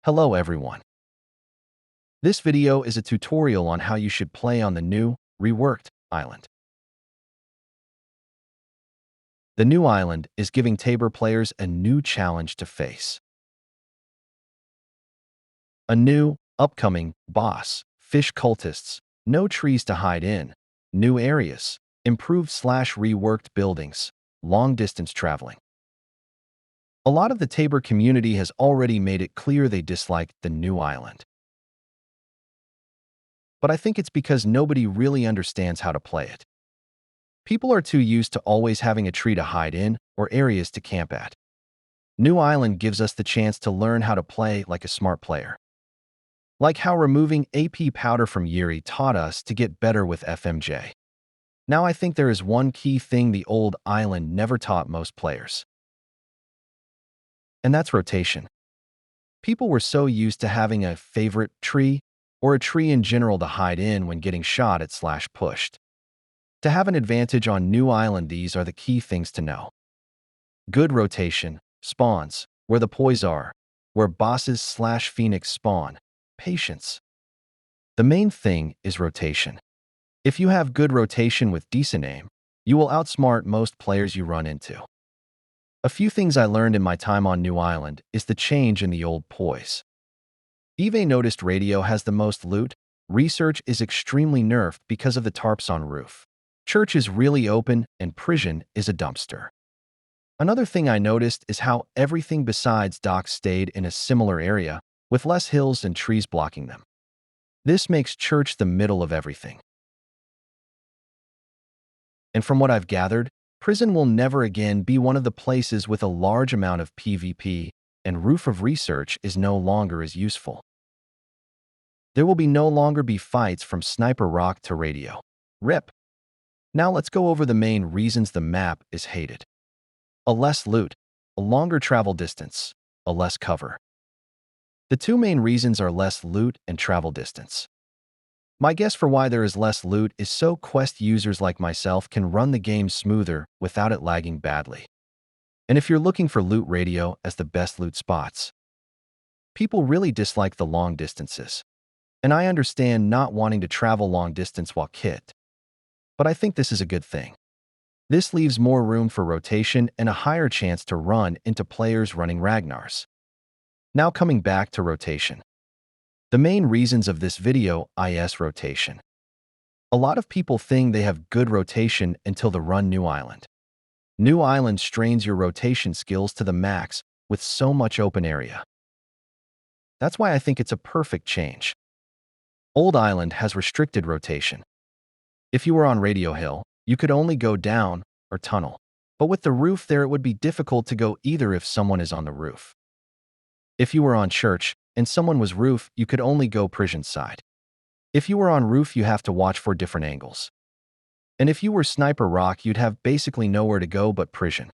Hello everyone. This video is a tutorial on how you should play on the new, reworked island. The new island is giving Tabor players a new challenge to face. A new, upcoming boss, fish cultists, no trees to hide in, new areas, improved/reworked buildings, long-distance traveling. A lot of the Tabor community has already made it clear they dislike the new island. But I think it's because nobody really understands how to play it. People are too used to always having a tree to hide in or areas to camp at. New Island gives us the chance to learn how to play like a smart player. Like how removing AP powder from Yuri taught us to get better with FMJ. Now I think there is one key thing the old island never taught most players. And that's rotation. People were so used to having a favorite tree or a tree in general to hide in when getting shot at/pushed. To have an advantage on New Island, these are the key things to know. Good rotation, spawns, where the poise are, where bosses/Phoenix spawn, patience. The main thing is rotation. If you have good rotation with decent aim, you will outsmart most players you run into. A few things I learned in my time on New Island is the change in the old poise. Eve noticed radio has the most loot, research is extremely nerfed because of the tarps on roof. Church is really open, and prison is a dumpster. Another thing I noticed is how everything besides docks stayed in a similar area, with less hills and trees blocking them. This makes church the middle of everything. And from what I've gathered, prison will never again be one of the places with a large amount of PvP, and roof of research is no longer as useful. There will no longer be fights from Sniper Rock to radio. RIP. Now let's go over the main reasons the map is hated. A less loot, a longer travel distance, a less cover. The two main reasons are less loot and travel distance. My guess for why there is less loot is so quest users like myself can run the game smoother without it lagging badly. And if you're looking for loot radio as the best loot spots, people really dislike the long distances. And I understand not wanting to travel long distance while kit. But I think this is a good thing. This leaves more room for rotation and a higher chance to run into players running Ragnars. Now coming back to rotation. The main reasons of this video is rotation. A lot of people think they have good rotation until the run New Island. New Island strains your rotation skills to the max with so much open area. That's why I think it's a perfect change. Old Island has restricted rotation. If you were on Radio Hill, you could only go down or tunnel. But with the roof there, it would be difficult to go either if someone is on the roof. If you were on Church and someone was roof, you could only go prison side. If you were on roof, you have to watch for different angles. And if you were Sniper Rock, you'd have basically nowhere to go but prison.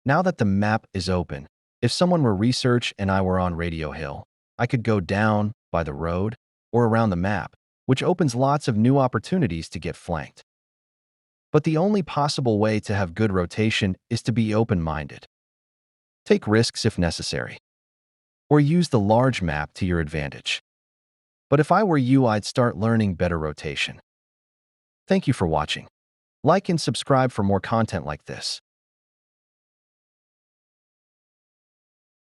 Now that the map is open, if someone were research and I were on Radio Hill, I could go down by the road or around the map, which opens lots of new opportunities to get flanked. But the only possible way to have good rotation is to be open-minded. Take risks if necessary. Or use the large map to your advantage. But if I were you, I'd start learning better rotation. Thank you for watching. Like and subscribe for more content like this.